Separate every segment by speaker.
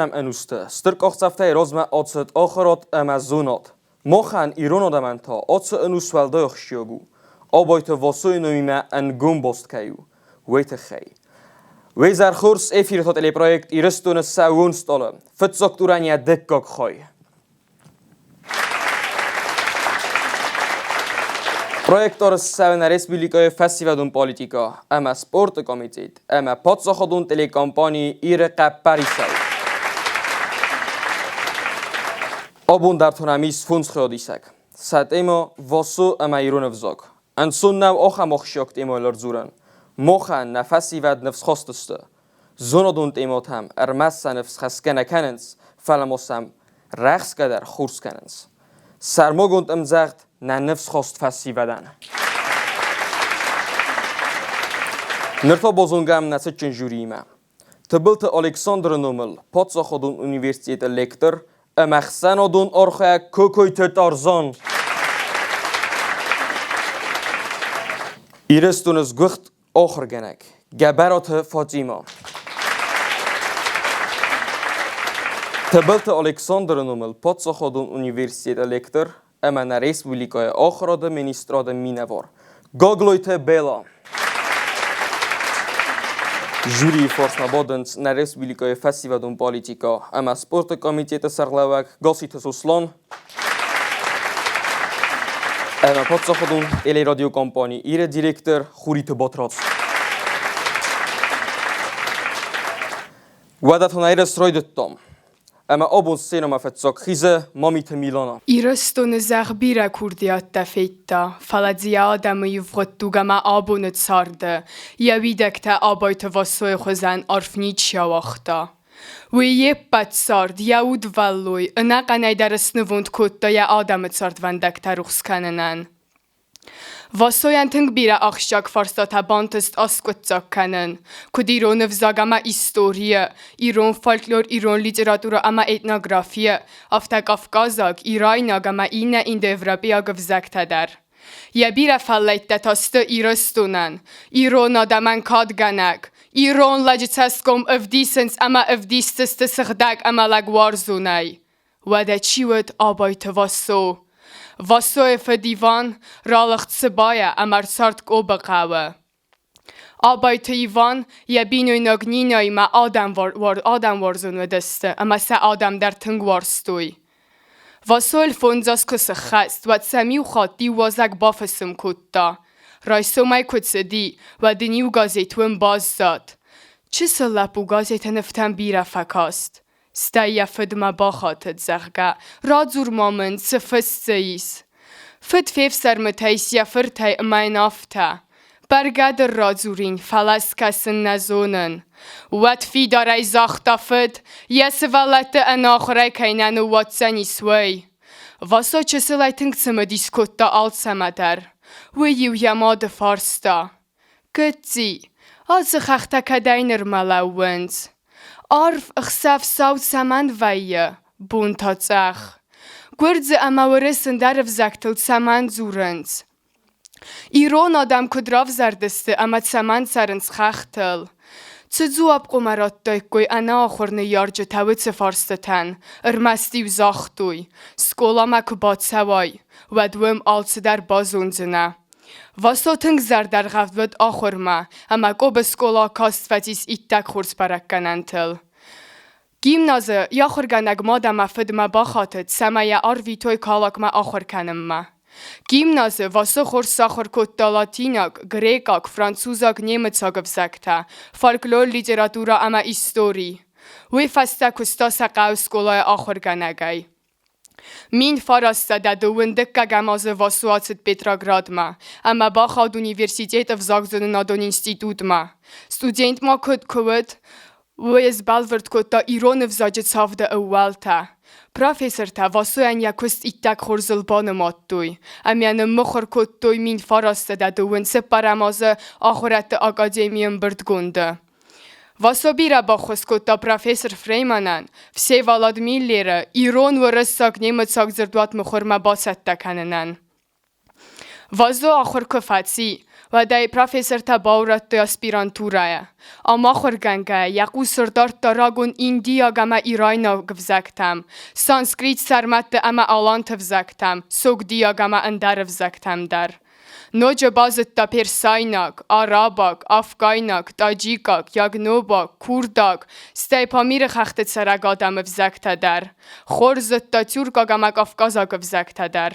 Speaker 1: هم انوسته سترک آخصفته رازمه آتست آخرات امازونات مخن ایران آدمن تا آتس انوس ولده اخشیابو آبایت واسوی نمیمه انگون باست کهیو ویت خی وی زرخورس افیرتات الی پرویکت ایرستون سأууон стъалы فتزاک دورانی دکاک خای проекторы сәуін республикой фестивалдың политика, әмә спорт комитет, әмә подсахадың телекомпания Ирыстоны Парисай. Абун дар тунамис фунс خیادیسک. سات ایما واسو әмә ایران افزاک. انسان نو آخه مخشیاکت ایما لرزورن. مخن نفسی ود نفس خواستسته. زندون ایمات هم ارمس نفس خسکه نکننس. فلماسم رخص کدر خورس کننس. سرماگوند امزاقت نه نفس خواست فسی بدن. نرتا بازونگم نسه چنجوریمه. تبلت الکساندر نومل پادساخدون اونیورسیت لکتر امخسن آدون آرخه کوکویت تارزان. ایرستونز گخت آخر گنک. گبرات فاطیما. تبلت الکساندر نومل پادساخدون اونیورسیت لکتر اما نه ریسپوبلیکای آخراده منیستراده مینوار گاگلویت بیلا جوری فارس نبادند نه ریسپوبلیکای فستیوالدون پالیتیکا اما سپورت کمیتیت سرلوک گاسیت سوسلان اما پادساخدون الی رادیو کمپانی ایر دیرکتر خوریت باتراس ودتون ایرس رایدتام اما آبون سینما فتساک خیزه مامیت میلانا
Speaker 2: Ирыстоны зағбира курдиатта фейтта, фаладзия адамы ювғыттугама آبون царды, явидекта Абайты Вассо خزن арфнич шавахта. وی یپت سارد یاود والوی انقنای درس نوند کتا یا آدم цард وندکتا رخص کننن. واسویان تنگ بیره اخشاک فرستاتا بانتست اسکوتزاک کنن. کد ایران افزاگ اما ایستوریه، ایران فولکلور، ایران لیتراتور اما etnografie، افتا کافکازاک، ایرایناگ اما اینه این دورابیاگ افزاک تدر. یه بیره فلیت تاسته ایرستونن، ایران آدمان کادگنگ، ایران لجتسکم افدیسنس اما افدیستست سخدگ اما لگوارزونای. وده چیود آبایت واسو. واسو فدیوان رالخت سبایه امر سارت کو بقاوه. آبایت ایوان یه بینوی نگنینای ما آدم ورزون و دسته اما سه آدم در تنگ ورستوی. واسو الفونزاس کس خست و تسمیو خاطی وازک بافسم کتا. رایسو مای کتسدی و دنیو گازیتون باز زاد. چه سلپو گازیت نفتن بیره فکاست؟ ستایه فدما باخاتت زغگه را زور مامن سفست زیز. فد فیف سرمتایس یا فرتای امای نافته. برگد را زورین فلس کسن نزونن. وات فی دارای زاختا فد یا سوالت اناخرای کینن و واتسانی سوی. واسا چه سلایتنگ سمدیس کتا آل سمدر. ویو یماد فارستا. کتی. از خختا کدینر ملاونز. عرف اخساف صوت سمند ویه بون تاتسخ. گرز اما ورسن در فزاکتل سمند زورنز. ایران آدم کدراف زردسته اما سمند سرنز خختل. تزو اب قمرات دایکوی انا آخورن یارج تاوید سفارستتن. ارمستی و زاختوی. سکولا مکو باد سوای. و دوم آلس در بازونزنه. واسو تنگ زردر غفت ود آخور ما اما گو بسکولا کاست فتیس ایتک خورس پرکننتل. گیمنازه یا خورگنگ مادم افد ما باخاتد سمایه آروی توی کالاک ما آخور کنم ما. گیمنازه واسو خورس ساخور کتا لاتیناک، گریکاک، فرانسوزاک نیمتساک افزکتا. فولکلور لیتراتورا اما ایستوری. وی فسته کستا سقاو سکولای آخور گنگای. مین فراسته ده دوندکه گمازه واسواتت پتراگراد ما اما باخاد اونیورسیتیت افزاگزن نادون انستیتوت ما ستودینت ما کد کود ویز بالورد کد تا ایران افزاجت صافده اول تا پروفیسور تا واسوین یکست ایتک خورزل بانمات توی امیان مخور کد توی مین فراسته ده دوند سپرمازه آخورت اکادمیم برد گنده واسو بیره با خسکوت تا پروفیسور فریمانن فسی ولادیمیر لیره ایران و رساک نیمت ساک زردوات مخور ما باست تکننن. Вассо آخر کفاتی و دای پروفسور تباورت دی اسپیرانتورای. اما خورگنگه یکو سردارت دراغون ایندیا گما ایراینا گفزکتم. سانسکریت سرمت اما آلان تفزکتم. سوگدیا گما اندر فزکتم در. نوچه بازت دا پرسایناک، عرباک، افغاناک، تاجیکاک، یاگنوباک، کورداک، ستی پامیر خختت سرگادم فزکت در. خورزت دا تورکاگمک افغازاک فزکت در.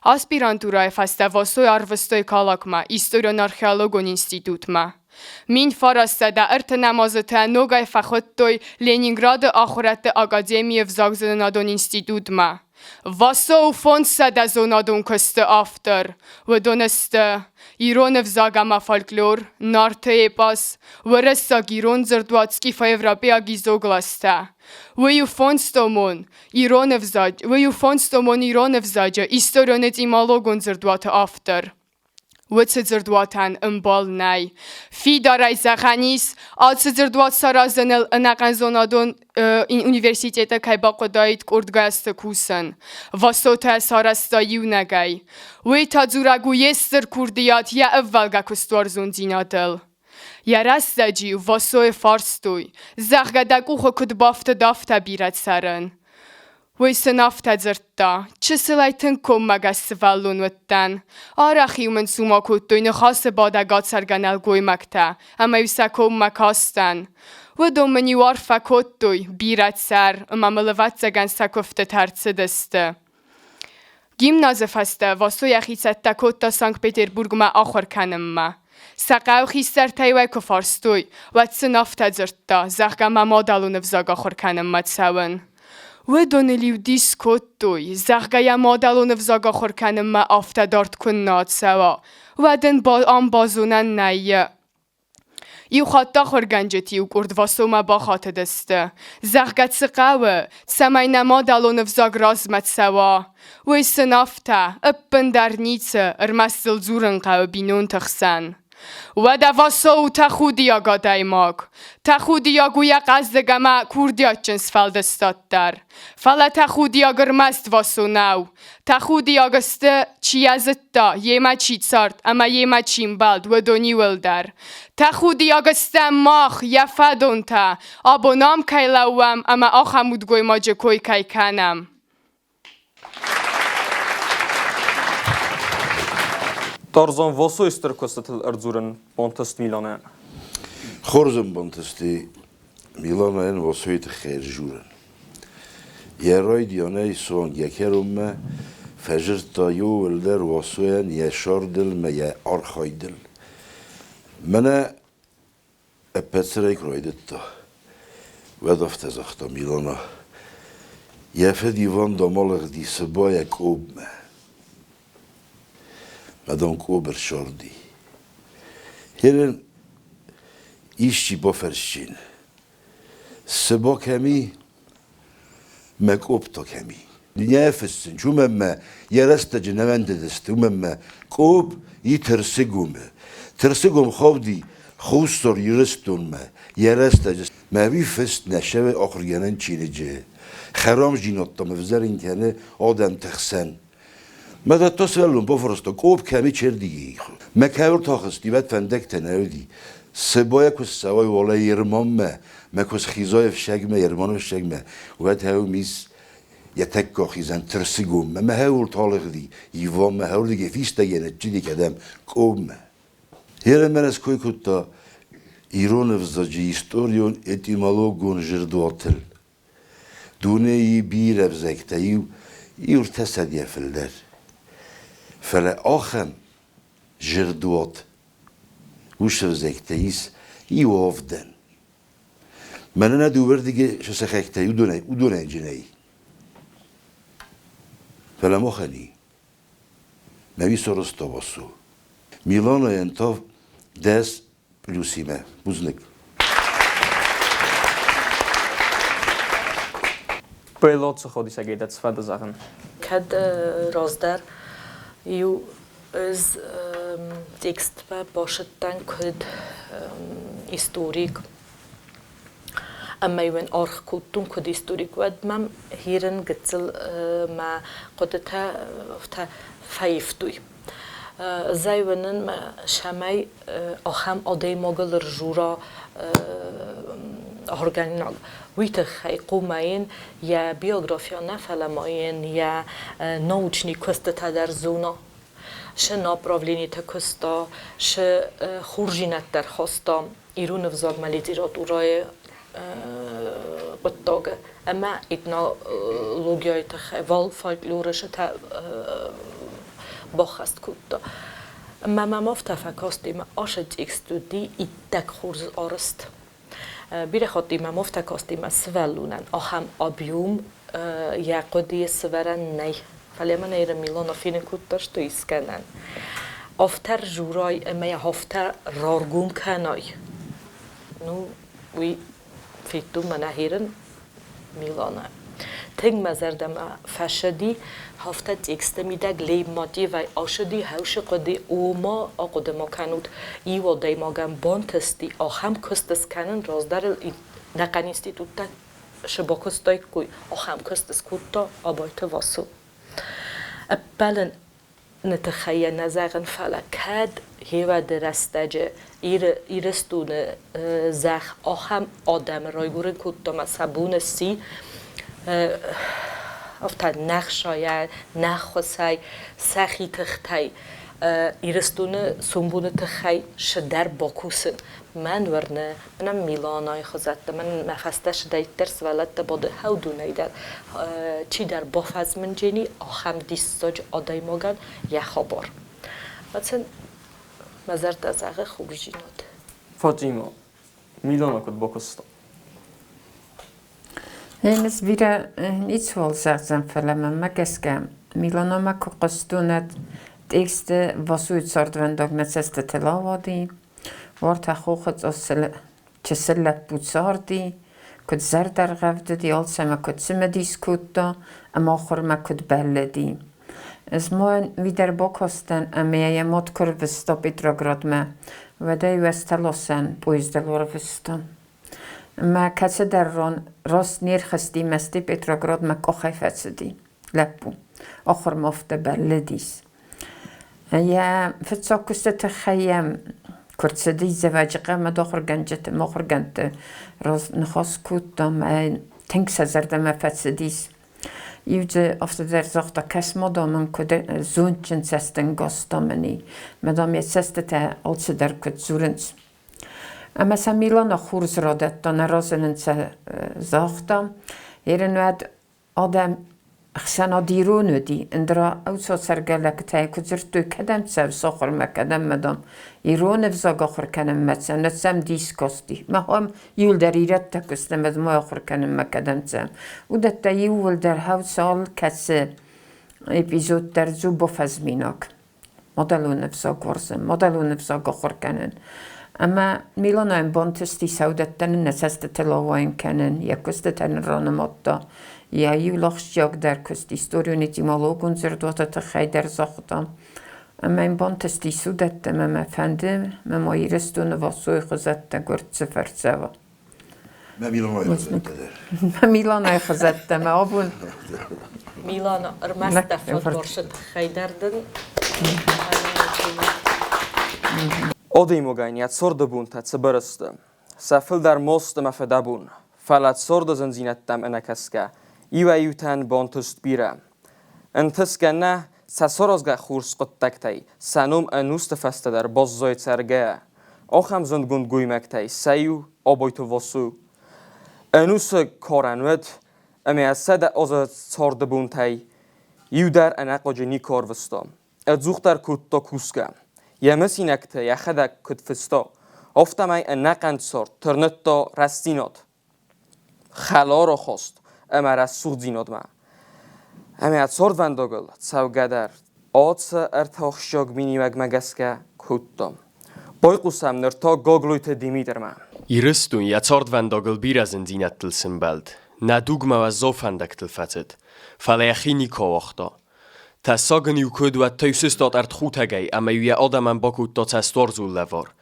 Speaker 2: Ասպիրանտուրայի ֆաստավոսոյ արվստոյ կալակմա, իստորիոն արխեոլոգոն ինստիտուտմա։ Մին ֆարաստա դա ըրթը նամազը թե նոգայ ֆախոտտոյ Լենինգրադը ախորատը ակադեմիև զագզնադոն ինստիտուտմա։ Վասո ու ֆոնսա դա զոնադոն կստը ավտոր, վդոնստը, իրոնև զագամա ֆալկլոր, նարդը էպաս, վրըսա գիրոն զրդվածքի ֆայևրապեա գիզոգլաստա։ Վեյու ֆոնստոմոն, իրոնև զաջը, իստորիոնետ իմալոգոն զրդվածը ավտոր։ Վեցը զրդվածան ըմբալ նայ։ Ֆիդարայ զախանիս, ացը զրդված սարազնել ընական զոնադոն ունիվերսիտետը կայբակոդայիտ կորդգայստը կուսն։ Վասոթը սարաստայի ունագայ։ Վեյ թաձուրագու եսր կուրդիատ յա ըվվալգա կստուար զոնձինատել։ Ярастаджи васоe фарстуй, захгадакухо кудбафта дафта бират саран. Войса нафта зырта, чысылайтын коммагасывалун ваттан. Арахиумен сумакуттуй нахасы бадагат сарганал гоймакта, ама юса коммакастан. Вдомени варфа коттуй, бират сар, мамылыватсаган сакофта тарцыдысты. Гимназы фаста васо яхицатта котта Санкт-Петербургма ахорканымма. سقاو خیستر تایوی کفارستوی و تسنافت زرتا زخگم مادالون فزاگا خورکنم مدسون و دونلیو دیسکوتوی زخگای مادالون فزاگا خورکنم ما افتادارت کن ناد سوا و دن با آن بازونن نیه ایو خاطا خورگنجتی و کرد واسو ما با خاطه دسته زخگت سقاوه سمین مادالون فزاگ رازمت سوا و سنافته اپن در نیچه ارمستل زورن قاو بینون تخسن و دواسو تخودیا گادایماک تخودیا گویا قزدگما کوردیا جنس فلدستاد در فلا تخودیا گرمست واسو نو تخودیا گسته چی ازتا یما چی سارت اما یما چیم بالد و دونیول در تخودیا گسته ماخ یفدون تا آبونام کیلوام اما آخمود گوی ماجه کوی کای کنم
Speaker 1: Tarzan Vassо ister kostatil Erzurum Bontest Milanen.
Speaker 3: Khorzum Bontesti Milanen Vassoyt Kherjuren. Yeray diyanay son yekerumme fajrta yolder Vassoyan yaşardil me ye arhaydil. Mene epetsrek roydetta. Vedafte zakhta Milana. Yefe divan damalig di sebaya kobme. Madame Kober şordi. Herin işçi boferşin. Seba kemi mekopta kemi. Dünya fessin. Çumemme yereste cenevende deste. Umemme kop yitirsigum. Tirsigum xavdi xustor Irıstoны. Yereste mevi fest neşeve akhirgenen çinici. Xaram jinotta mevzerin kene adam txsen. ماذا تصلون بفرستا كوب كامي چردی مكاور تاخستی بعد فندک تناودی سبایا کس سوای ولا يرمان ما کس خیزای فشگمه يرمان فشگمه و بعد هاو میز يتکا خیزن ترسیگم ما هاول طالق دی يوان ما هاول دیگه فیستا ینه چیدی کدم کوب ما هیرم من از کوی کتا ایران افزاجی هیستوریون اتیمالوگون جردواتل دونه ی بیر افزاکتا یور تصدیه فلدر فلا آخم جردوات وش فزکتیس یوافدن من ندوبر دیگه شو سخکتی و دونه جنایی فلا مخنی موی سرستا واسو میلانا ینتاف دست پلوسیمه بوزنک
Speaker 1: Pelot co chodzi się dać swede zachen.
Speaker 4: Kad rozdar ju z tekstwa poszedtan kod historik أما يوين أرخ كلتون كد هستوريك ود مم هيرن قتل ما قدتها فتا فايفتوي زایونن شمای آخام آدی مگل رجورا هرگانیال ویت خی قوماین یا بیوگرافیا نفلماین یا نوچنی کست تدر زونا ش ناپراولینی تکستا ش خورجینت در خستا ایرون وزاگ ملیتی را دورای قطعه اما ایتنا لوگیای تخوال فولکلورش تا بخست کود اما مافت فکاستیم آشد اکستودی ایتک خورز آرست بیره خاطی مافت کاستیم سوالونن آهم آبیوم یا قدی سورن نی فلی من ایر میلان آفین کود داشت تو ایسکنن آفتر جورای اما یا آفتر رارگوم کنای نو وی فیتو منهیرن میلانه تنگ مزردم فشدی هفته تکست میدگ لیب مادی و آشدی هوش قدی اوما آقد ما کنود ای و دی ماگم بانتستی آخم کستس کنن رازدار نقنیستی توتا شبا کستای کوی آخم کستس کوتا آبایت واسو بلن نتخیل نزاغن فلکد هیو درستجه ایرستون زخ آخم آدم رایگورن کوتا ما سبون سی افتاد نخشای نخواسای سخی تختی ایرستون سنبون تخی شدر باکوسن من ورنه منم میلانای خوزد من مفستش دیترس ولد باده هودونه در چی در بافز من جنی آخم دیستاج آدای مگن یه خبر مثلا مزرد از اغه خوب جیناد
Speaker 1: فاطیما میلانا کد باکستا
Speaker 5: Hennes vira itsvalsatsen föllemän mäkeskään. Milloin mä kokostunut tekste vasuitsardvendognet seste telavadi. Varta hochot ossel cheselle putsardi. Kod zerdar gavdedi also mä kod simme diskutta. Am achor mä kod belledi. Es moen vidar bokosten ameja motkor vista Petrograd mä. Vedei vestalosen poizdalor vista. ما کسی در راست نیرخستی مستی پتروگراد ما کخی فسدی لپو آخر مفته بلدیس یا فتساکسته تخیم کرسدی زواجقه ما داخل گنجت ماخر گنت راست نخواست کود دام تنگ سزرده ما فسدیس یوجه افته در زختا کس مدامم کده زونچن سستن گاستامنی مدام یه سسته تا آلسه در کد زورنس اما سمیلان خورز را داد نرازن سه زاختا هرنواد آدم خسنا دیرونو دی اندرا اوسا سرگلک تای کجرتو کدم سو ساخر مکدم مدام ایرون فزاگ آخر کنم متسم نتسم دیس کاستی ما هم یول در ایرت تکستم از ما آخر کنم مکدم سم و دتا یول در هاو سال کسی اپیزود در زو بفزمیناک مدلون فزاگ ورزم مدلون فزاگ آخر کنن اما میلانایم بانتستی سودتن نسست تلاواین کنن یا کستتن رانماتا یا یولاخش یاگ در کست استوریونیتی مالوگون زردواتا تخی در زاختا اما این بانتستی سودتن مما فنده مما ایرستون واسوی خوزتن گرد سفر سوا میلانای خوزتن ما آبون
Speaker 4: میلانا ارمسته فاد برشد خی دردن
Speaker 1: Odejmogain ja sordabun ta tsabarasta. Safil dar most mafedabun. Falat sorda zanzinattam anakaska. Iwa yutan bontust bira. Antaskana sasorozga khurs qottaktay. Sanum anust fasta dar bozzoy tsarga. Okham zandgund guymaktay. Sayu Abaiты Вассо. Anus koranwet amiasada oza sordabun tay. Yudar anaqojeni korvastam. Adzukhtar kutta kuska. یا مسینکت یا خدک کد فستا افتمای نقند سر ترنتا رستینات خلا را خواست اما رسود زیناد ما اما اتسارد ونداگل تسوگدر آتس ارتاخشاگ مینی مگمگسکه کدتم بای قسم نرتا گاگلویت دیمیدر من
Speaker 6: Ирыстоны ятсард вандагыл биразын зинаттылсын балд. Надугма ва зофандактыл фатет. Фалаяхини кавахта. Тасагын юкөд ва тайсыстат арт хутагай, ама юя адаман бакут та тастарзул лавар.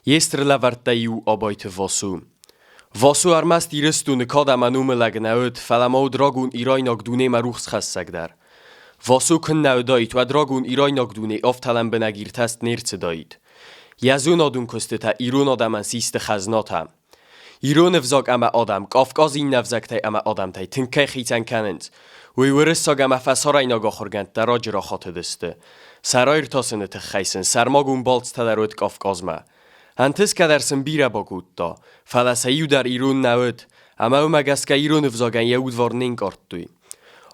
Speaker 6: Естр лаварта ю Абайты Вассо. Вассо армаст Ирыстоны кадаман умелаг наөд, фаламау драгун ирайнак дуне марухс хассагдар. واسو کن نو دایت و دراگون ایرای نگدونه افتالم بنگیر تست نیرچ دایت. یزون آدون کسته تا ایرون آدم سیست خزنات هم. ایرون افزاگ اما آدم کافکاز این نفزاگ تای اما آدم تای تنکه خیتن کنند. وی ورساگ اما فسارای نگاه خورگند در راج را خاطر دسته. سرایر تاسنه تخیسن سرماگون بالت تدارود کافکاز ما. هنتس که درسن بیره باگود دا. فلسیو در ایرون نود. اما او مگس که ایرون افزاگن یهود وارنینگ آرد دوی.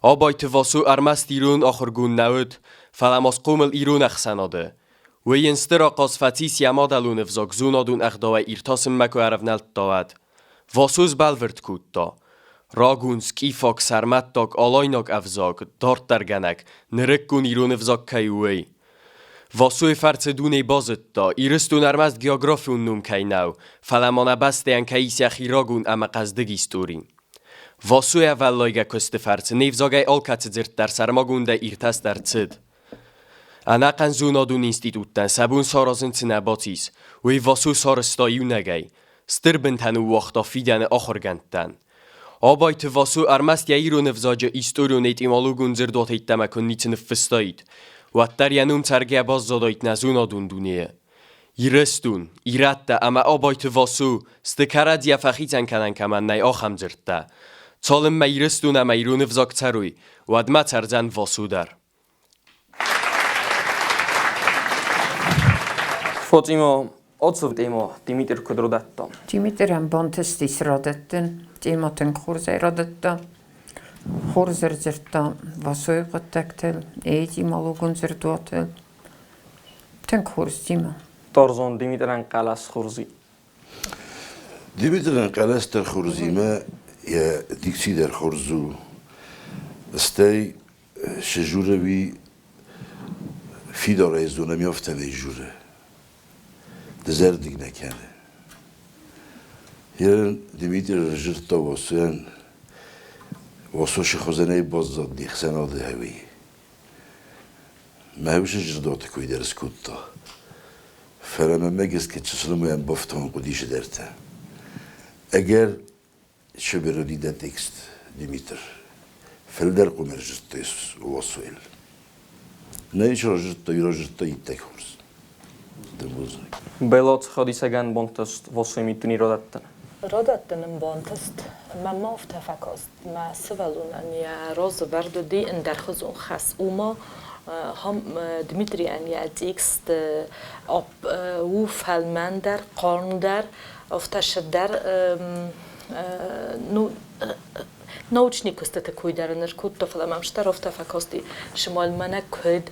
Speaker 6: آبایت واسو ارمست ایرون آخرگون نود. فلماس قومل ایرون اخسناده. و ینستر آقاز فتیس یما دلون افزاگ زونادون اخداوه ایرتاسم مکو عرفنلت داود. واسوز بلورد کود دا. راگون سکیفاک سرمت داگ آلایناگ افزاگ دارت درگنک نرکگون ایرون افزاگ کیوی. واسوی فرц دونه بازد دا. ایرستون ارمست گیاگرافیون نوم کی نو. فلمانه بسته انکیس یخی راگون اما قزدگی ستورین. واسوی اول لایگه کست فرц نیفزاگای آلکت زرد در سرماگون ده ایرتست در چد. انا قنزونادون اینستیتوتن سبون سارازن تنباتیس وی واسو سارستایو نگی ستربن تنو وقتا فیدن آخرگندتن آبایت واسو ارمست یایرو نفزاج ایستورو نیت ایمالوگون زردوات ایتمکن نیت نفستایید و در ینوم ترگه باز زادایت نزونادون دونیه ایرستون ایرت ده اما آبایت واسو ستکرد یفخیتن کنن که من نی آخم زرد ده چالم ما ایرستون اما ایرو نفزاک تروی و ادما ترزن واسو در
Speaker 1: فوتیمو اوتسو تیمو دیمیتر کدروداتو
Speaker 5: دیمیترم بانتستیس رادتن تیماتن خورزه رادتا خورزر زرتا واسوی قدکتل ایدی مالوگون زردواتل تن خورز دیما
Speaker 1: تارزون دیمیترن قلس خورزی
Speaker 3: دیمیترن قلس در خورزی ما یا دیکسی در خورزو استی شجوره بی فی داره زونه میافته به جوره دزردگ نکنه یه دیمیتر رجرت تا واسوش خوزنه باز داد دیخسن آده هوی مهوش جردات کوی درس کود تا فرما مگست که چسلمو ام بافتان قدیش درته اگر شبرو دیده تکست دیمیتر فلدر قوم رجرت تایس واسویل نه ایش رجرت تا یرجرت تا ایتک خورز
Speaker 1: بلات خادیسگان بانتست واسه میتونی رادتن
Speaker 4: رادتنم بانتست ما افتفاکست ما سوالونن یا روز وردی ان در خزون خاص اوما هم دمیتری ان یا دیکست اب وفالمندر قارندر افتشدر نو научник костата койдарнер кут тофламам штар офтафакости шимол мана код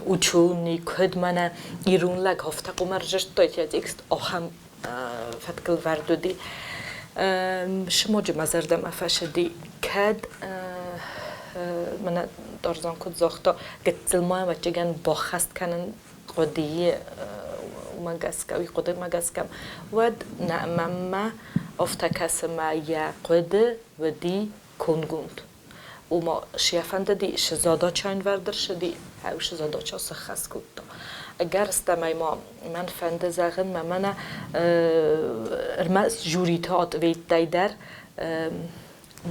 Speaker 4: учуни код мана ирунлаг хофта qumar жштойт я текст охам фаткл вардуди шимоҷи мазардам афашади кад мана дорзон куд зохто гетзилмоя вачаган бохаст канан қодии магаскави қоди магаскам вад намамма افتکاسم یا قد و دی کنگوند. و ما شیافنده دی شزادا چاین وردر شدی او شزادا چا سخص کود. اگر استمای ما من فنده زغن من ارمز جوریتات وید دایدر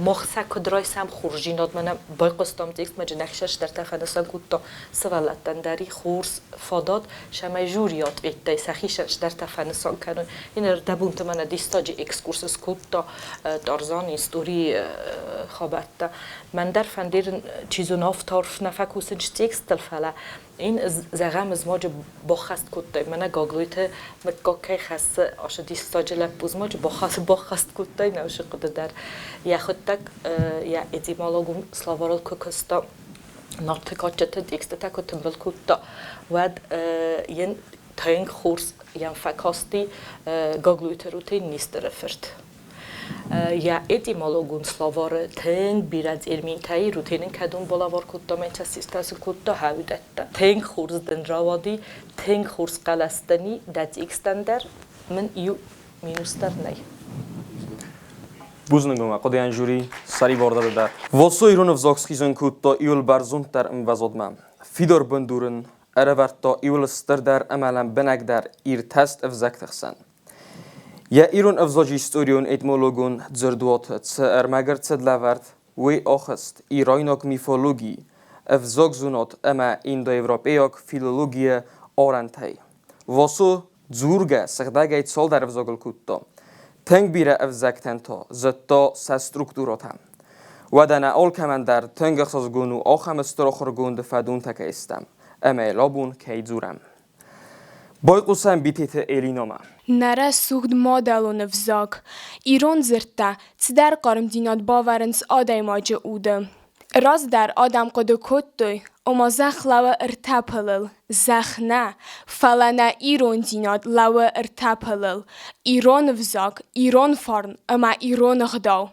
Speaker 4: مخصا کدرای سام خورجینات من بای قستم تکست مجه نخشش در تفنسان کود سوالتن داری خورس فادات شمای جوریات وید دای سخیشش در تفنسان کنون این دبونت من دیستاجی اکسکورسس کود دارزان استوری خابت من در فندیر چیزو نافتارف نفکوسنج تکست تلفلا این زغم از ماج بخست کود من گاگلیت متگاکی خاص آش دیستاج لبوز ماج بخست کود نوش قد در یا خود tak ja etymologum slavorol kokosta nortikochete dikstata kotumbel kutta vad jen tøng khurs jan fakosti gogluiteruti nisterefert ja etymologum slavor tøng birad ermintai rutinen kadun bolavor kutta menchasistas kutta havidatta tøng khurs den ravadi tøng khurs qalastani dat ikstander men yu minustar nay
Speaker 1: بوزنگم قدیان جوری سری وارد در واسه ایران افزاکس خیزن کود تا ایول برزند در اموزادم فیدار بندورن ارورد تا ایول استر در عملا بنگ در ایر تست افزاک تخسن یا ایران افزاجی استوریون اتمولوگون زردوات ارمگر تد لورد وی آخست ایرایناک میفولوگی افزاگ زونات اما ایندو ایوروپیاک فیلولوگی آرنتای واسو زورگه سخدگه سال در افزاگل کتا تنگ بیره افزاگتن تا زتا سسترکتورات هم و دنا اول کمن در تنگ خزگونو آخم استراخر گوند فدون تکه استم اما لابون که زورم بای قسم بیتیت ایلیناما
Speaker 2: نره سوخت مادلون افزاگ ایران زرته در قرم دینات باورنس آدای ماجه اوده راز در آدم قد کتوی اما زخ لوا ارتپلل زخ نه فلانه ایران دینات لوا ارتپلل ایران افزاگ ایران فارن اما ایران خداو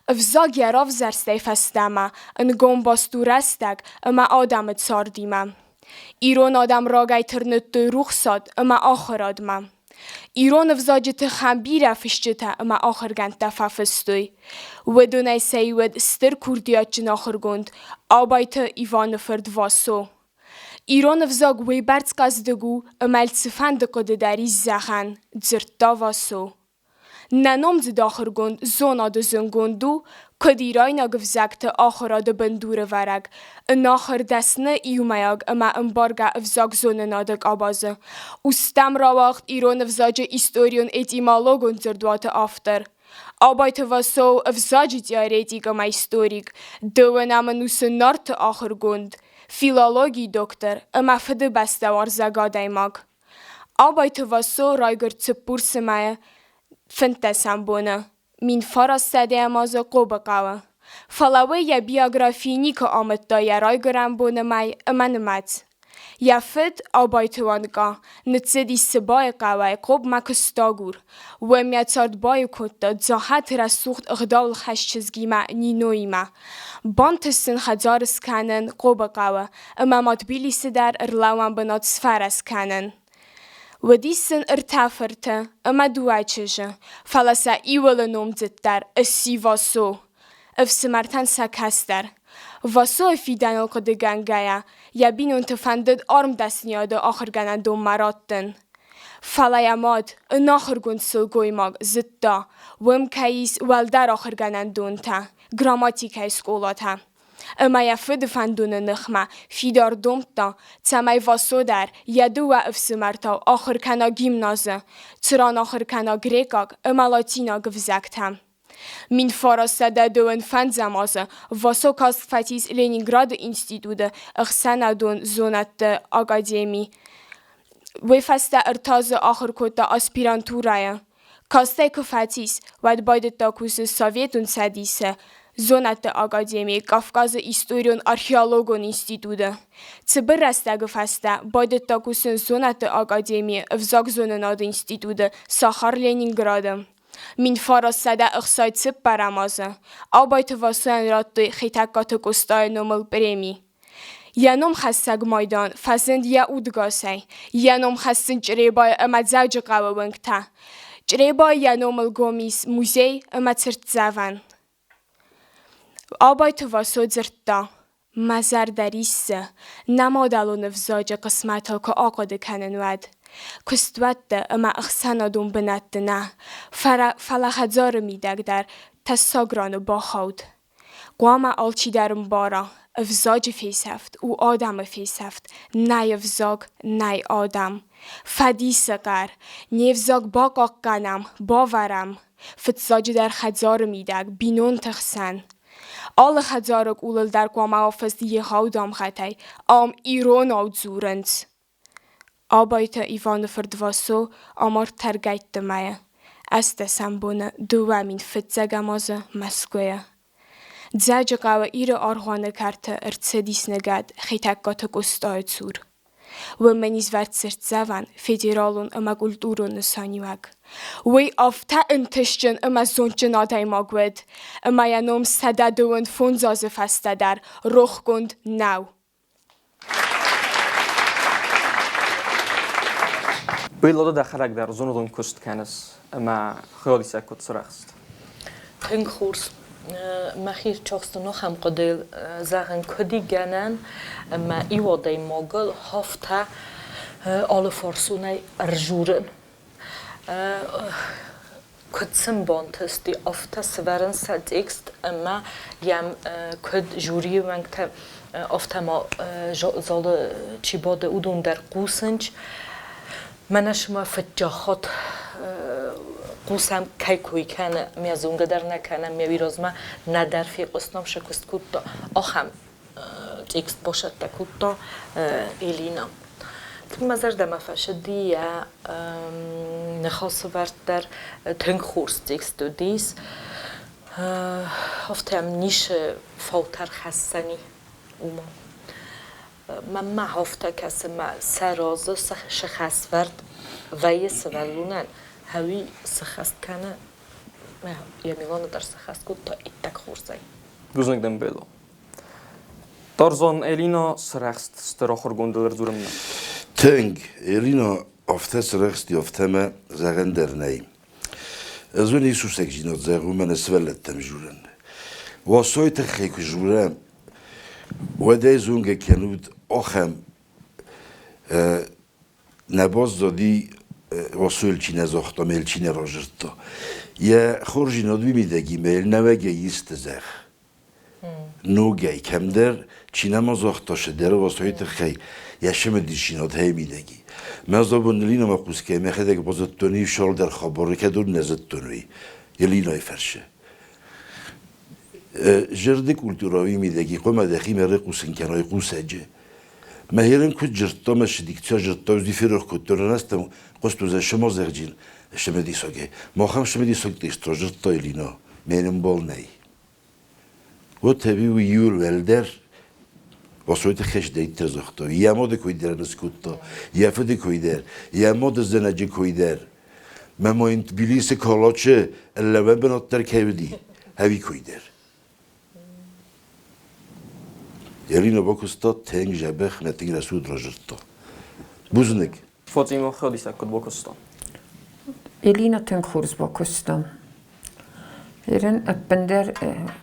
Speaker 2: افزاگ یراف زرسته فستمه انگام باستو رستگ اما آدمت ساردیمه ایران آدم راگای ترنتوی روخ ساد اما آخر آدمه ایران افزاجت خمبیره فشجته اما آخر گند تفافستوی و دونای سیود استر کردیات جن آخر گند آبایت ایوانفرد واسو ایران افزاگ وی برد قصدگو اما التفند قد داری زخن زرتا واسو ننام زد آخر گند زونا ده زنگندو کدیرای نگف زکت آخر آده بندور ورگ ان آخر دستنه ایومیاگ اما انبارگه افزاگ زونه نادگ آبازه استم را وقت ایران افزاج ایستوریون ایتیمالوگون زردوات آفتر آبایت واسو افزاج دیاریتیگ اما ایستوریگ دوه نمنوس نارت آخر گند فیلولوگی دکتر اما فده بستوار زگاده ماگ آبایت واسو رایگر تپور سمایه فنتسم بونه من فراز سده امازه قوب قوه فلاوه یا بیاگرافی نیکه آمد دایه رای گرم بونه مای امنمت یا فد آبایت وانگا نتزدی سبای قوه قوب مکستاگور و میتارد بای کتا زاحت رسوخت اغدال خش چزگی ما نینوی ما بانتستن خزار سکنن قوب قوه اما مطبیلی سدر ارلاوان بنات سفر اسکنن و دیسن ارتفرته اما دوای چشه فلسا ایول نومزد در اسی واسو افسمرتن سکستر واسو افیدن القد گنگایا یا بینون تفندد آرم دست نیاده آخر گنن دوم مراتن فلا ماد ان آخر گند سلگوی ماگ زدتا وم کهیس والدر آخر گنن دونتا گراماتیکای سکولاتا اما یا فد فندون نخمه فیدار دومتا تمای واسو در یا دو و افسمرتا آخر کنا گیمنازه تران آخر کنا گریکاگ اما لاتینا گفزکتم من فراسته دون فند زمازه واسو کاست فتیس لینینگراد انستیتوده اخسنه دون زونت اکادمی و فسته ارتاز آخر کتا اسپیرانتورایه کاسته که فتیس ود باید تاکوس سویتون سدیسه زونت اکادمی کافکاز ایستوریون آرخیولوگون انستیتوده تبر رسته فسته باید تاکوس زونت اکادمی افزاگ زونناد انستیتوده ساخار لینینگراده من فراسته اخسایت سب برامازه آبایت واسوین راتوی خیتکات گستای نومل برمی ینوم خستگ مایدان فزند یا اودگاسه ینوم خستن جریبای اما زوج قوه ونگتا جریبای ینومل گومیس موزی اما ترت زون آبایت واسو زرتا مزر دریسه نمادلون افزاج قسمت که آقاده کنن ود کستوت اما اخسانا دون بنت نه فلخزار میدگ در تساگرانو باخود قوام آلچی درم بارا افزاج فیسفت او آدم فیسفت نه افزاگ نه آدم فدیس قر نه افزاگ باقا قنم باورم فتزاج در خزار میدگ بینون تخسن آل خزارک اولل در قوام آفز دیه خودم خطای آم ایران آود زورند آبایت ایوانفرد واسو آمار ترگیت دمایه است سنبونه دو من فتزگمازه مسکویه زج قوه ایر آرغانه کرده ارتسدیس نگد خیتکات گستای زور و منیز ورد سرت زون فدرالون اما گلدورون نسانیوگ وی آفته انتشجن اما زونجن آدای ماگود اما ینوم سده دوند فونزازه فسته در روخ گند نو
Speaker 1: بیلاده دخرک در زندون کست کنس اما خیالی سکت سرخست
Speaker 4: خنگ خورس مخیر چاستنو هم قدل زغن کدی گنن اما ایواده ماگل هفته آل فارسونه ارجورن کدسم بانتستی آفتا سوارن سادیکست اما یم کد جوری وقت آفتا ما زال چی باده اودون در قوسنج منش ما فجاخت قوسم کی کوی کنه میازونگ در نکنه میویروز ما ندر فی قسنام شکست کود آخم تکست باشد تکود ایلینا مزر دم فشدی نخواست ورد در تنگ خورس تکست دیس هفتم نیش فوتر خستنی اوما من هفته کسی ما سرازه شخص ورد وی سوالونن هوی سخست کنه یا میوانه در سخست کود تا ایتک خورزی
Speaker 1: Guznik den Bello. Tarzan Elina srechtst steracher gondel zuremna.
Speaker 3: Teng, Elina aftes rechtst afteme zeggen der nee. Azun Isus ekjinot zeggen men svellettem juren. Wasoyt khik juren. Wede zunge kenut ochem نباز دادی واسه چینه زختا میل چینه راجرتا یه خورجی ندوی میدگی میل نوگه ایست زخ نوگه کم در چینه ما زختا شده واسه تخی یه شم دیشینات هی میدگی مزابون لینا ما قوس که میخواد که بازت تونی شال در خبره که دور نزد تونی یه لینای فرشه جرد کلتوراوی میدگی قوم دخی مره قوسن کنای قوسجه مهیرن که جرتا مشدیک چه جرتا از دیفرق کتران استم قصد از شما زرجین شمدی ساگه ما هم شمدی ساگ دیستر جرتا ایلینا منم بال نی و تبی و یور ولدر واسویت خش دیت تزختا یا ماده کویدر نسکوتا یا فدی کویدر یا ماده زنجی کویدر ما انت بلیس کالاچه اللوان بنات در کهودی هوی کویدر Elina bakısta teng jebeh metin resud rajırtta. Buznik.
Speaker 1: Fatima خودیسک کد باکستان.
Speaker 5: Elina teng khurs bakıstan. Eren appender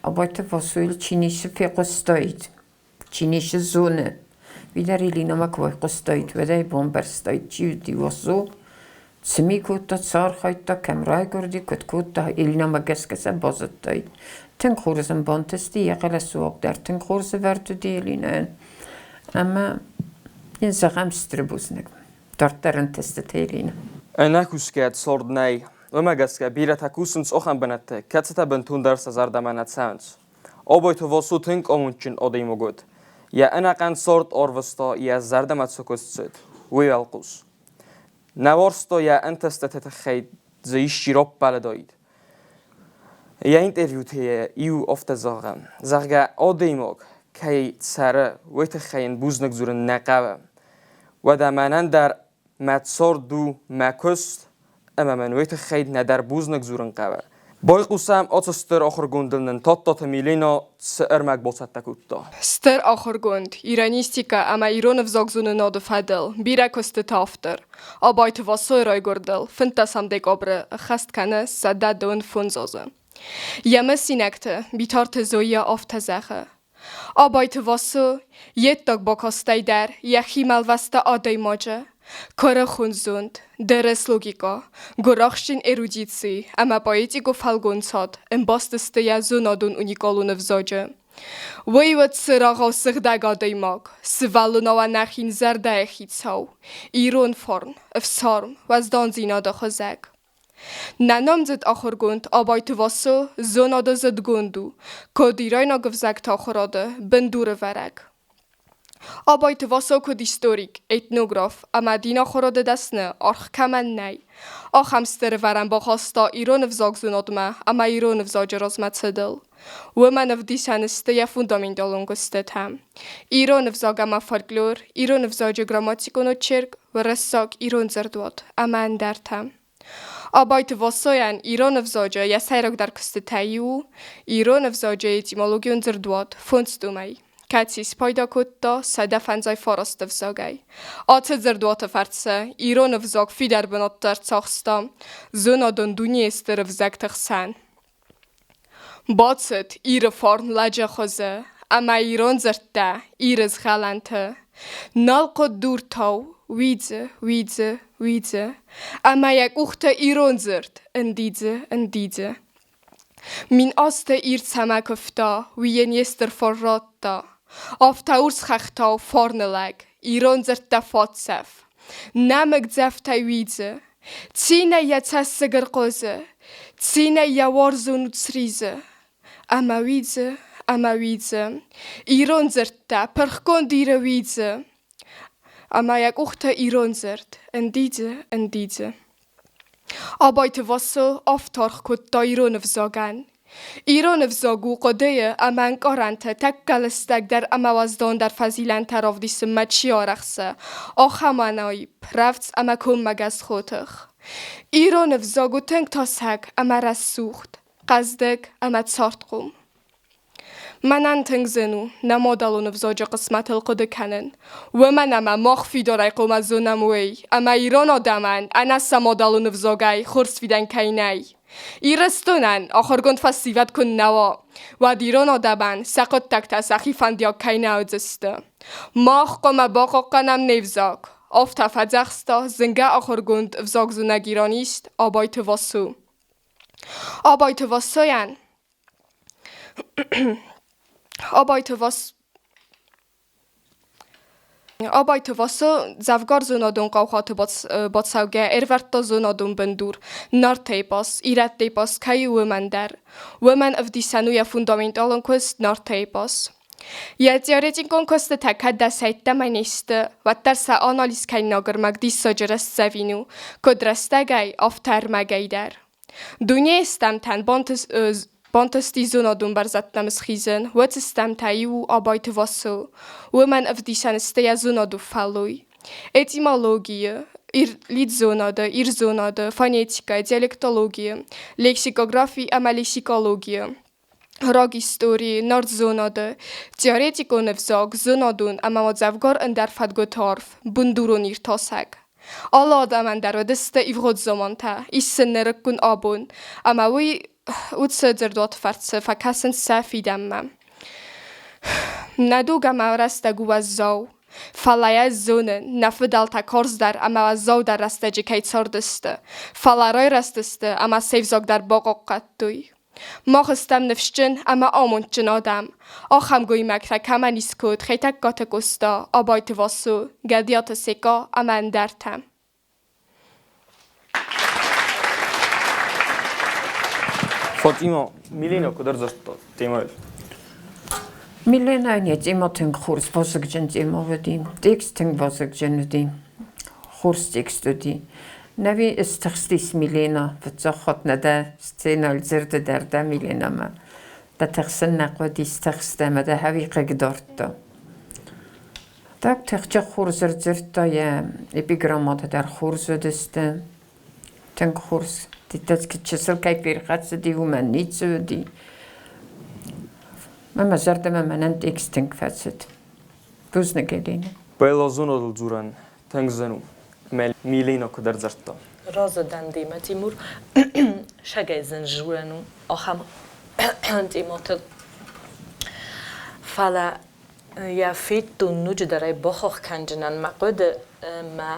Speaker 5: Abaiты Вассо çinişi fiqostayt. Çinişi zone. Vidar Elina makvay qostayt ve de bomberstayt çivdi Вассо. Smikutta sarxaytta kamray gördü kutta Elina magaskasa bazattayt. Ten khursan bantesti yaqala suaq dar ten khursa verdi Elina. Ama inzagam stribusnik. Tartaran testet Elina.
Speaker 1: Enakusket sordnay. Ömegeske biret hakusens ochen benette. Ketzete bentun ders zardamanet sounds. Abaiты Вассо tink omunçin odaymogut. Ya enaqan sort orvasta ya zardamat sokostset. Uyalqus. Navarsto ya entestetet khayt زیشی رب بلداید. یا اینترویو تیه ایو افت زاغم. زاغه آدیماگ که سره ویت خیین بوزنگ زورن نقبه. و دمانن در متصار دو مکست اما من ویت خیین ندر بوزنگ زورن قبه. بای قوسم آتستر آخر گندلنن تات میلینا سر مقبوسات تکوتا.
Speaker 2: ستر آخر گند ایرانیستیکا اما ایران وزاگزون ناد فدل بیره کست تافتر. Абайты Вассо رای گردل فنتاسم دیگ آبره خست کنه سده دون فنزازه. یمه سینکته بیتارت زویا آفت زخه. Абайты Вассо یت داگ باکاسته در یخی ملوسته آدای ماجه. کار خونزوند، درس لوگیکا، گراخشین ارودیسی، اما پایتیگو فالگونساد، امباستسته یا زونادون اونیکالون وزاجه. ویوت سراغا سخدگ آدایماگ، سوالونا و نخین زرده اخیتساو، ایرون فرن، افسارم و از دانزینا دا خوزگ. ننام زد آخر گوند Абайты Вассо زونادا زد گوندو، کدیراینا گفزگ تا خوراده بندور ورگ. Абайты Вассо код историк, этнограф, اما دینا خورده دستنه آرخ کمن نی. آخمستر ورم با خواستا ایران وزاگزونادمه اما ایران وزاج رازمت سدل. و من افدیسانسته یا فوندامین دالونگستت هم. ایران وزاگم فولکلور، ایران وزاج گراماتیکون و چرک و رساک ایران زردواد اما اندرتم. Абайты Вассо ян ایران وزاجه یا سیرک در کست تاییو، ایران وزاجه ایتیمولوگیون زردواد فونستومی. کاتیس پایدا کتا سده فنزای فارست وزاگی. آت زردوات فرسه ایران وزاگ فیدر بنات در تاخستا زونادون دونی استر وزاگ تخسن. باتست ایر فارن لجه خوزه اما ایران زرده ایرز خلنته نالقو دور تاو ویدزه اما یک اخت ایران زرد اندیده من آست ایر سمک افتا وین یستر فراتا آفتا اورس خختا فارنلگ ایران زرد دفات سف نمک زفتا ویدزه تینه یا تسگر قوزه تینه یا وارزون تریزه اما ویدزه ایران زرد تا پرخکن دیره ویدزه اما یک اخت ایران زرد اندیده Абайты Вассо авторх код та Ирон взаган. Ирон взагу قده امان قرانت تک گلستک در اموازدان در فضیلن طرف دیسم مچی آرخسه آخمانای پرفت اما کم مگز خودخ ایران взагу تنگ تاسک اما رسوخت قصدک اما تسارت قوم منن تنگ زنو نمادالون взаجه قسمت القده کنن و من اما مخفی دارای قوم از زنموی اما ایران آدمن انا سمادالون взагай خورس ویدن کینای Ирыстоны ахыргонд фасиват кун нава ва дирон одабан сақот такта сахи фандия кайна одзисты. Мах кома бақақанам невзак. Афта фадзахста зинга ахыргонд взак зунагиранист Абайты Вассо. Абайты Вассоян. Абайты Вассо завгар зунадун қавхаты батсауге эрвертта зунадун бендур нартейпас, ираттейпас кай уэмандар. Уэман авдисануя фундаменталын көст нартейпас. Я теоретикон көсті такадда сайтта майнесті, ваттарса анализ кайнагыр магдиса жырыс завину, көдрастагай афтармагайдар. Дуне истамтан بانتستی زنادون بر زدنم خیزن و تستم تایو Абайты Вассо و من افدیشن استی زنادو فلوی اتیمولوژی لید زناده ایر زناده فونетика دیالکتولوژی لکسیکوگرافی اما لکسیکولوژی راگیستوری نارد زناده تئوریتیکون взаг زنادون اما مزافگار اندر فدگو تارف بندورون ایر تاسک آل آدم در دست ایفغد زمان تا ایسن نرکن آبون اما وی utsäderdot farce fakasen safidamma. Naduga maurasta guazau. Falaya zonen nafdalta korzdar ama azau dar rastacı kaytsordiste. Falaroy rastiste ama sevzog dar boqoqqattuy. Mağıstam nefşcin ama amunçın adam. Axam goymak ta kamaniskot xeytak gatakosta Абайты Вассо gadiyata seka ama endertem.
Speaker 1: فاطمه میلینا کدر زست تیمال
Speaker 5: میلینا نیت ایماتن خورس بازگجن تیماودیم تکستن بازگجندیم خورس تکستودی نوی استخصیص میلینا فتزخات نده استینال زرد درده میلینا ما ده تخسن نقودی استخصده ما ده هوی قگدارد دا تخچه خورس زرد دا یا اپیگرامات در خورس دسته تنگ خورس دیدت که چسل که پیرخت دی و من نیت دی من زردم منن اکستنگ فسد بوز نگلینه
Speaker 1: بالا زنادل زورن تنگ زنو میلینا کدر زرتا
Speaker 4: راز دندیم تیمور شگای زن جورنو آخم تیماتل فلا یا فیتو نوج درای بخوخ کنجنن مقود ما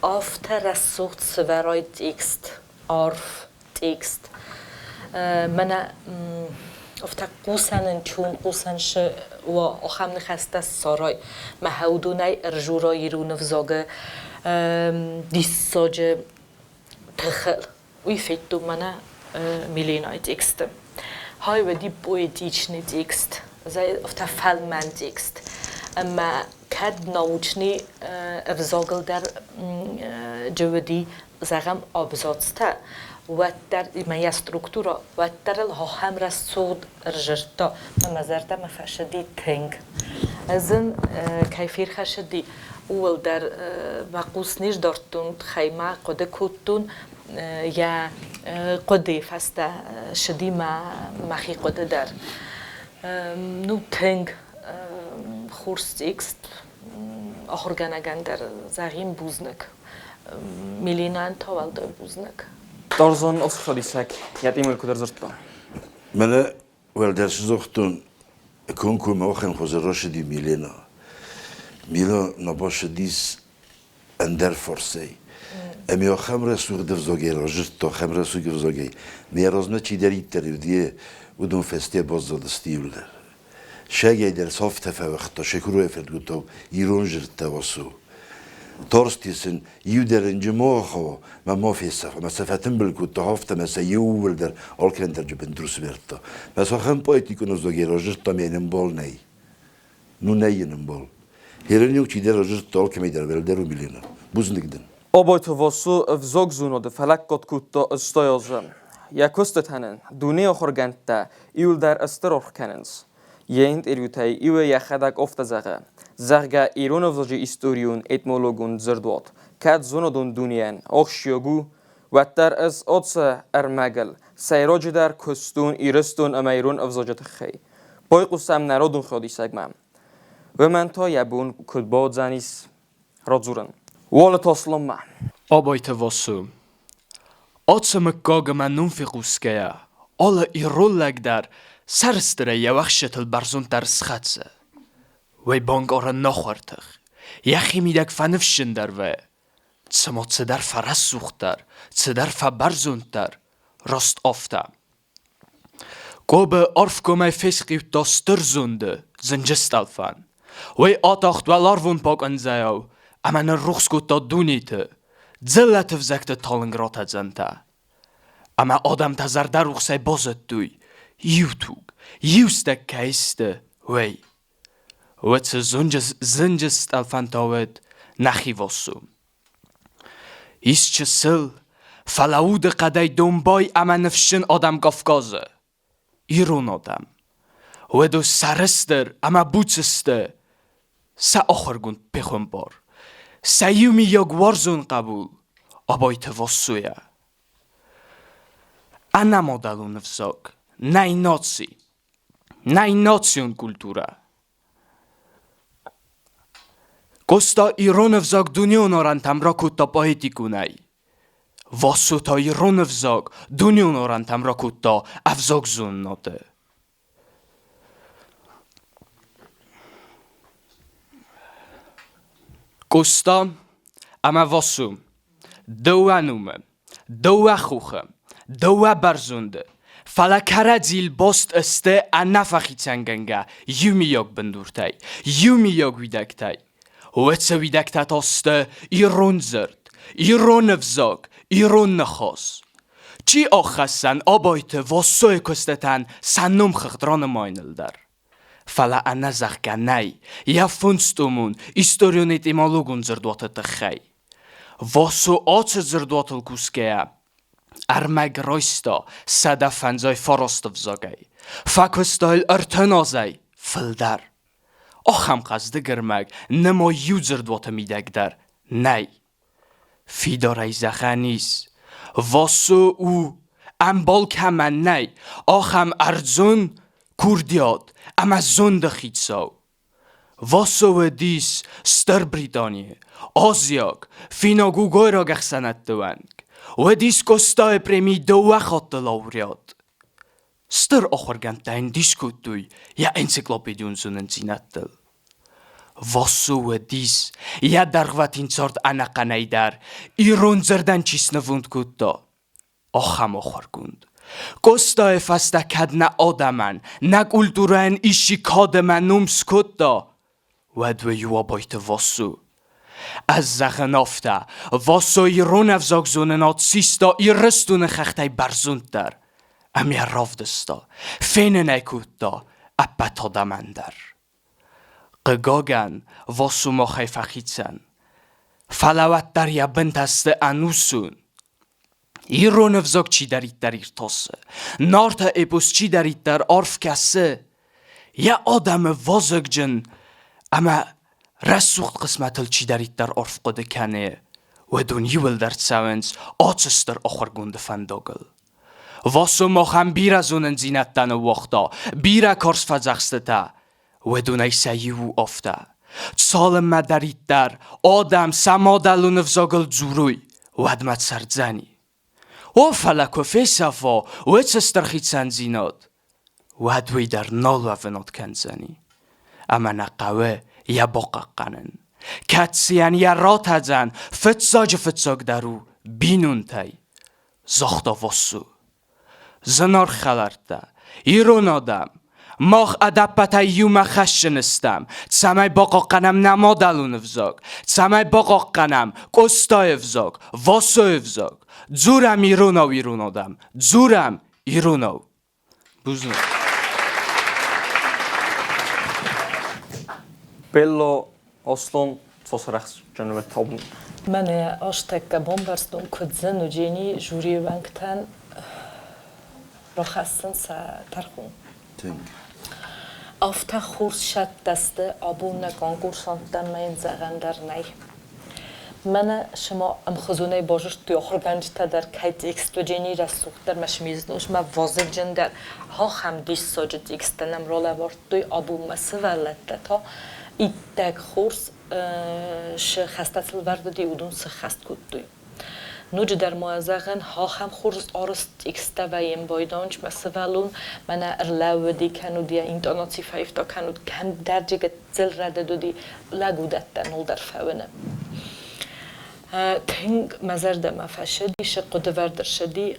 Speaker 4: آفتر از سوخت سورای تکست عرف تکست من افتا قوسن چون قوسن ش و آخم نخسته سارای محودونای ارجورای رو نفزاگه دیساج تخل وی فیتو من میلینای تکست های ودی پویتیچنی تکست زای افتا فلمن تکست اما کد ناوچنی افزاگل در جودی زغم آبزادسته و در میا سترکتورا و در الهام رسود رجرتا مزرده مفشدی تنگ ازن کیفیر خشدی اول در مقوس نیش دارتون خیمه قده کتون یا قده فسته شدی مخی قده در نو تنگ خورس اکست آخرگانگان در زغیم بوزنک میلینان تاول دای بوزنک
Speaker 1: تارزان اصخالی سک یاد ایمیل کدر زرتا
Speaker 3: من ول درس زختون کنکو موخن خوز راشدی میلینا میلا نباشه دیس اندر فرسی امیو خمر سوق دفزوگی راجت تا خمر سوق دفزوگی میارزمه چی داری تریدیه ودون فستی بازدستی ولی شاید در صف تفاوت تا شکروی فرد گوتو ایران جرت تواسو ترستيسن يودرن جماعه ما في السفر ما سفتن بالكوت هافته مثلا يولدر أركن درجة بندرس بيرتا بس خم بايتي كنا زوجي رجعت مينن بال ناي نو ناينن بال هيرن يوم تيجي رجعت أركن ميدر بلدر وملينا بوزنكدن
Speaker 1: Абайты Вассо в зогзуноды фалаккот кутта ыстоязым. Якустетанен дуне охоргантта иулдар астырорхканенс. Йент ирютай иwe яхадак офтазага. Zarga ironovzoji istorion etmologun zerdwat. Kad zonodun duniyan oxshogu wattar az otsa armagal. Sayroji dar kustun iristun amayron avzojat khay. Boy qusam narodun khodi sagmam. Ve man ta yabun kudbad zanis radzuran. Wala taslamma.
Speaker 6: Абайты Вассо. Отса меккага манун фиқуская. Alla irollag där särstare jag vaxetel barzont där schatse. Wij bank ora nachwartig. Yaxi midak fanfshin där we. Tsamot se där farassuchtar. Se där fabarzuntar. Rost ofta. Gobe orfkomai fiskip da sturzunde. Zingestalfan. Wij atacht wel arvun pak anzayau. Aman er ruchskut da dunite. Zillat vzekte talengrata zanta. Ama adam tazar dar ruchsai bozet duy. Jutug. Justek keiste. Wij. Wat ze zingest alfantawet nachi Vossu. Ische sil, falaude qadai dombay amanfshin adam Kafkaze. Iron adam. Wedo sarester ama butseste. Sa ochorgund pechumbar. Sa yumi yagwarzun qabul. Abaitë Vassoja. Ana modalun wzok. Najnocjon kultura. Kosta Iron wzok dunion oran tam roku to poetikunaj. Vassu ta Iron wzok dunion oran tam roku to a wzok zunnote. Kosta ama Vassu. Doa nume. Doa chuche. Doa barzunde. Fala karadzil bost este anafachitsanganga. Yumiyog bendurtai. Yumiyog widaktai. Wetse widaktat oste Iron zert. Iron wzog. Iron nechos. Chi ochassan Abaitë Vассо kostetan sannum chagdrane maineldar. Fala anazach ganai. Ja funstumun historion etymologun zerdwate techai. Vассо ace zerdwatel kuskea. Armag roista sada fanzai forost wzogaj. Fakostal artenazai fildar. Ocham qazde germag nemo yuzerdwate midagdar. Nay. Fidarai zachanis. Vассо u ambal kaman nay. Ocham arzun kurdiad. Amazon de chitsau. Vассо dis Star Britanie. Aziak. Finagu goira gachsanat duang. Wedis kosta premi doa khotte laureat. Star ochorgantain diskutui ja encyclopedion zunen zinatel. Vассо wedis ja dargvatin sort anaqanaidar Iron zerdan chisnevund kutta. Ocham ochorgund. Kosta fasta kadna odaman na kulturan ishi kademan nums kutta. Wedwe ju Abaitë Vассо. Az zachanofta, Vассо Iron avzog zonenat sista Irıstoны chachtai barzuntar. Amia ravdesta, fenenai kutta, appatadamandar. Qgagan, Vассо mochai fachitsan. Falawat dar ja bentaste anusun. Iron avzog chi darit dar irtosse. Narta epos chi darit dar arfkasse. Ja adam vazogjen, ama رسوخت قسمت چی دارید در عرف قد کنه و دنیی ول در سوانس آچستر آخر گنده فنداگل. واسو مخم بیره زونن زینت دن وقتا بیره کارس فزخسته تا و دونی سیو افته. سالم مدارید در آدم سمادلون افزاگل زوروی و ادمت سردزنی. و فلک و فیصفا و چستر خید سنزیناد و ادوی در نال و فنات کنزنی. اما نقوه
Speaker 7: یا باقاقانن کاتسیان یا راتجان فتساج درو بینون تای زختا واسو زنار خلارتا ایرون آدم ماخ ادپتا یوم خشنستم تسمای باقاقانم نمادلون افزاق تسمای باقاقانم قستا افزاق واسو افزاق زورم ایرون آدم زورم ایرونو بوزنو
Speaker 1: Bello Oslon tosaraks canım tabun.
Speaker 4: من آشتک بومبرستون کدزن و جینی جوری ونگتن رو خستن ترخون آفتا خورس شد دسته آبون کنکورسان دمین زغندر نی من شما خزونه باجش توی آخر گنج تا در کیت ایکس تو جینی رسوخ در مشمیز نوش ما واضح جندر ها هم دیش ساجت ایکس تنم روله ورد توی آبون مسولت تا ایتک خورس ش خسته سلورد دی اودون س خست کود توی نوج در موازقن ها هم خورس آرست ایکستا و یم بایدانچ مسولون من ارلاو دی کنو دی اینترنتی فایفتا کنو کم درجه زل رده دو دی لگودت نول در فونه تنگ مزرد ما فشدی شقد وردر شدی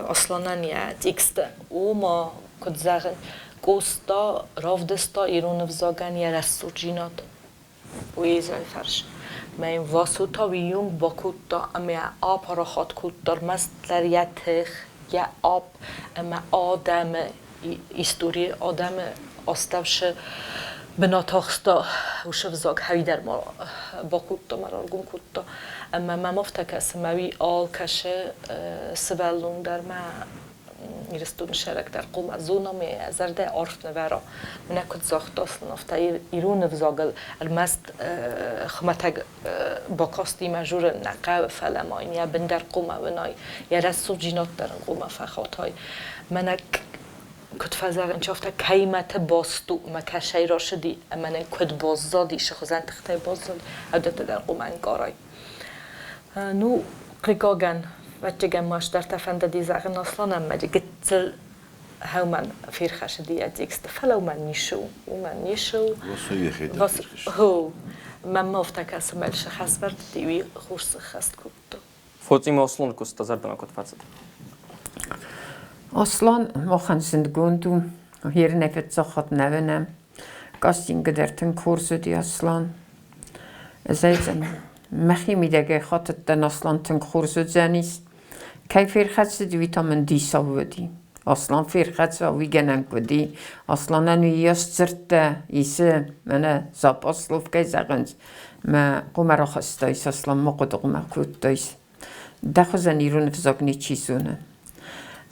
Speaker 4: اصلا نیت ایکستا او ما کد زغن گوستا رافدستا ایرون وزاگن یا رسوجینات ویزای فرش من واسوتا ویوم با کوتا اما آب را خود کود در مستریتخ یا آب اما آدم ایستوری آدم استوش بناتاخستا وش وزاگ هایی در ما با کوتا مرارگون کوتا اما ما مفتکس موی آل کشه سبلون در ما Ирыстоны шарак дар қума зонами азарда орф навара мина куд захтасын афта ирун взагал алмаст хматаг бакасти мажур нақав фаламайн я бендер قума ونای یا رسو جینات در قума فخاتای منا کد فزارن چافتا قیمت باستو مکشی راشدی من کد باززادی شخزن تخته باززاد عدت در قuما انکارای نو قیقاگن وقتی گماش در تفنده دیزاغن اصلا نمیده گتل همان فیرخش دیت ایکست فلو من نیشو و من نیشو هو من مفتک اسم الش خاص برد دیوی خورس خست کود
Speaker 1: فوتیم اصلان کست زردم کد فصل
Speaker 5: اصلان ما خنزندگوندو هیر نفت زخات نونم کاستین گدرتن کورس دی اصلان زیزن مخی میدگه خاطر دن اصلان تن کورس زنیست کی فیرخت دی ویتامین دی سوودی اصلا فیرخت وی گنن کدی اصلا نویاست زرت ایسه من زاب اصلوف کی زغنج ما قمر خستایس اصلا ما قد قمر کودایس دخوزن ایرون فزاگنی چیزونه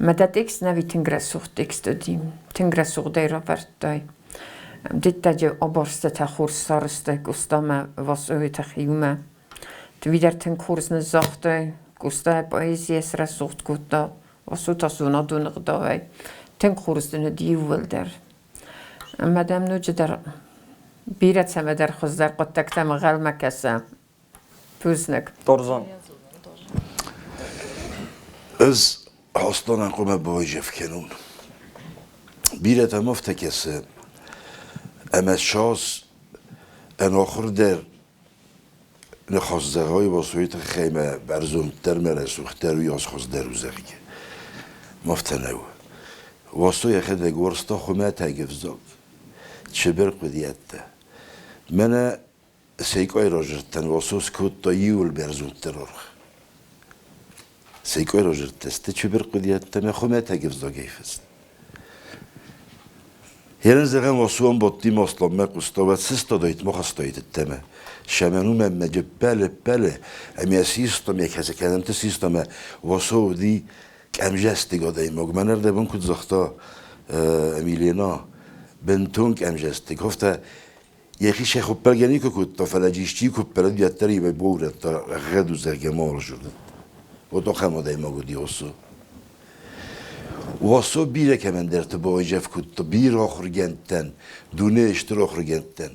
Speaker 5: ما داد ایکس نوی تنگرسوخت ایکس دادیم تنگرسوخت دیرا بردای دیت تجه آبارسته تخورس سارسته گستام واسوی تخیومه دویدر تن کورس نزاخته گسته پاییزی اسرا سوخت کتا واسو تا سونا دو نقداوی تن کورس دنه دیول در مدام نوچ در بیرت سمه در خوز در قد تکتم غل مکسه پوزنک
Speaker 1: دورزان
Speaker 3: از حاستان قوم باجف کنون بیرت هم افتکسه اما شاس ان آخر در نخواسته های با سویت خیمه برزومتر مرسوختر و یاز خواسته رو زخیه مفتنو واسو یخده گورستا خومه تگف زاگ چه برق بدیت ده من سیکای راجرتن واسو سکوت تا یول برزومتر رو سیکای راجرتسته چه برق بدیت ده من خومه تگف زاگی فست هرن زغن واسو هم بطیم اصلا مقستا و سستا دایت مخستایت التمه شمنو من مجبل بله امی سیستم یک هزه کردم تا سیستم واسو دی کم جستی گاده ایماگ من ارده بون کد زختا امیلینا بنتون کم جستی گفته یکی شیخ و پلگنی که کد تا فلجیشتی کد پلد بیتری به بورد تا غدو زرگمار شده و تا خماده ایماگو دی واسو بیره که من در تبایی جف کد تا بیر آخر گندتن دونه اشتر آخر گندتن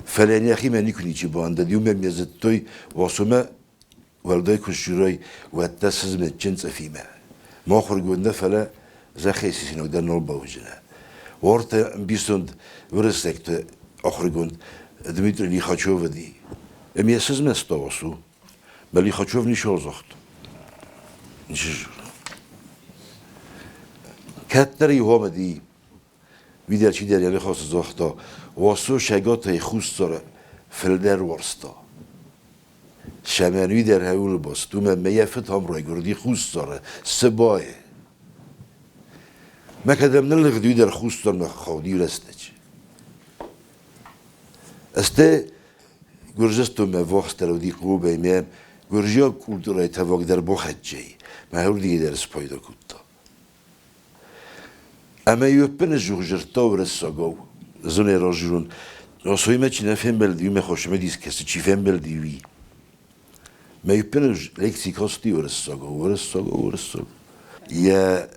Speaker 3: فلانی اخی منی کنی چی بانده دیو میزد توی واسومه والدای کشورای و دست من جنس افیمه ما خورگونده فلا زخیسی سینو در نول باوجنه وارت بیستند ورسکت آخر گند دمیتر لیخاچوف دی امیسز مستواسو ولی لیخاچوف نیشور زخت نیش کتری هم دی ویدر چی در یعنی خاص زختا واسو شگات خوست داره فلدر ورستا شمنوی در هول باست تو من میفت هم رای گردی خوست داره سباه ما کدام نلقدی در خوست داره مخاودی ورستش استه گرجستو ما وقت درودی قوبه میم گرجیا کولتورای تواق در بخت جی ما هول دیگه در سپایدا کتا اما یوپن جوجرتا ورساگو زنه راجرون راسوی ما چی نفهم بلدیو ما خوشم دیس کسی چی فهم بلدیوی ما يبنج لكسيكاستي ورساغو يا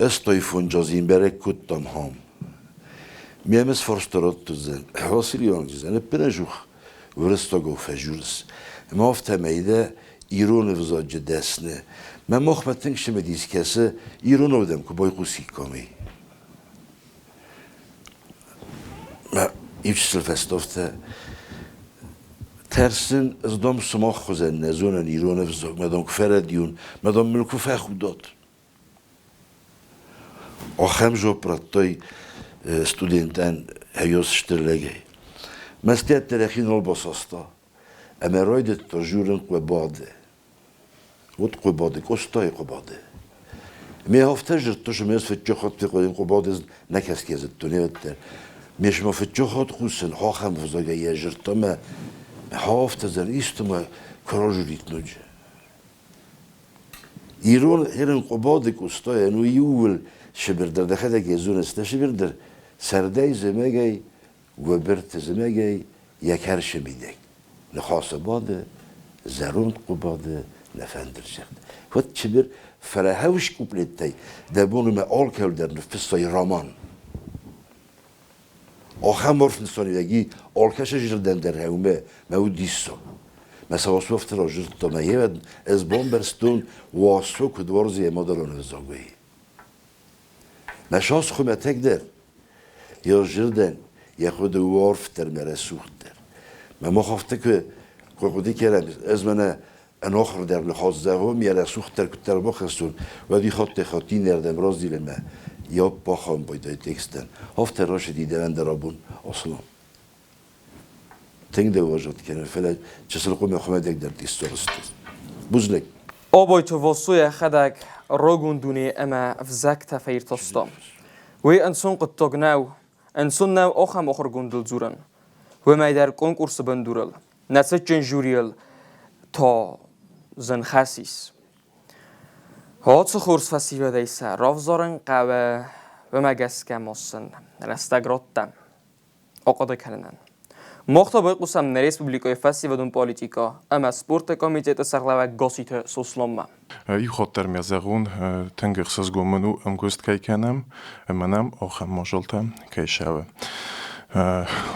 Speaker 3: استايفون جازين برك كتم هام ميمس فرسترات تزن حاصل يانجز انا بنجوخ ورساغو فجورس ما افتميده ايرون فزاج دسنه ما مخبتنك شمديس كاسه ايرون ودم كباي قوسي كامي ما يفشل فستافته ترسن از دام سماخ خوزن نزونن ایران فزاق مدام کفردیون مدام ملکو فخودات آخم جو پراتای استودنتان هیاس شترلگه مستیت ترخین الباساستا اما راید ترجورن قباده ود قباده کستای قباده می هفته جرتش میز فتجه خود تقدیم قباده نکس که زد تونه بتر میش ما فتجه خود خوزن آخم فزاقه یه جرتا ما هافت زن ایستما کراجوریت نوجه ایران هرن قباد کستای انو یول شبردر دخده گزون است شبردر سردای زمگی و برت زمگی یک هر شمیدک نخواست باده زرون قباده نفندر شد خود شبر فرهوش کپلیتی دبونو ما آل کل در نفسای رامان آخر مرف نسانی بگی آلکش جردن در هومه مو دیستم مثلا واسو افترا جرد ما یه از بام برستون واسو کدوارزی ما دارن وزاگوی نشاس خومه تک در یا جردن یا خود وارف در مرسوخت در ما خفته که خودی کردم از من ان آخر در نخوازده هم یه رسوخت در کتر بخستون و دی خاطی نردم راز دیل ما یا باخم باید تکستن هفت راش دیدن در آبون اصلا تنگ دواجد کنه فعلا چسل قوم خمد یک در دیستارست بزنگ
Speaker 1: Абайты Вассо خدك رجون دوني أما فزاك تفير تصطام وإنسان قد تجناو إنسان ناو آخم آخر جندل زورن وما يدار كونكورس بندورل نتسجن جوريل تا زن خسيس هات خورس فسیو دیسه رافزارن قوه و مگس کماسن رستگراتم آقاده کردن مختا باید قسم نریسپوبلیکای فسیو دون پالیتیکا اما سپورت کمیتیت سرلوه گاسیت سوسلام
Speaker 8: ای خاطر میزگون تنگخ سزگو منو امگوست کی کنم منم آخم ماجلتم کی شوه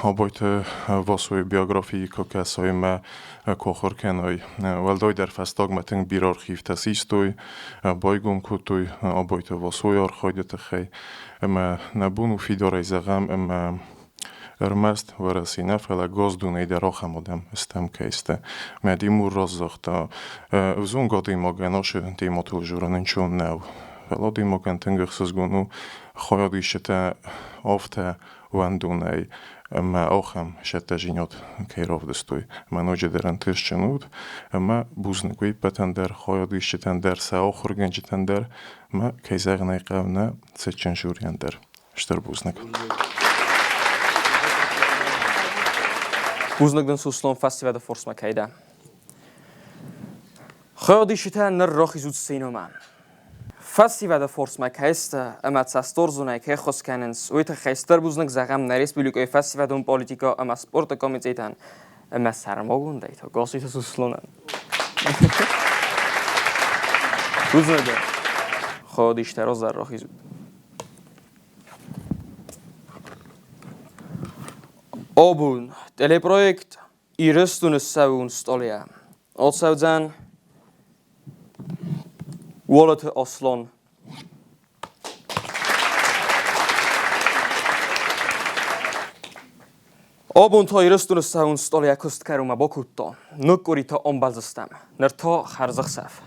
Speaker 8: Абайты Вассо биографии кокасой ма кохоркеной валдой در фастаг матин бир архив тасистой байгум кутой Абайты Вассо архойдет хей ма набуну фидорай загам ма Ermest varasina fele gazdunai der rachamodem stem keiste. Med imur razzachta. Vzon gadimogen ashe tématul zsuranen cson nev. Feladimogen tengexsez gonu hajadisete afte vandunai. Ma achem sette zsinyot keiravdesztoj. Ma nagyederen tőscsenút. Ma buznikui petender hajadissetender se achorgenjitender. Ma keizernei qavne cetchen zsurjender. Ster buznik.
Speaker 1: Buznikdan Suslon festivalda force makayda. Khayadishita nar rakhizut sinema. Festivalda force makaysta amat sastorzunay ke khoskanens uyta khayster buznik zagam naris bilukoy festivalda politika ama sport komitetan ama sarmogunday to gosita Suslonan. Buznikda khayadishta rozar rakhizut. Abun, teleproekt Irıstoны săууон stъалы. Отсăудзан Wallet Aslan. Abon ta Irıstoны săууон stъалы якост кэрума бокутто. Нүк ури та омбалзыстам. Нэр та харзах саф.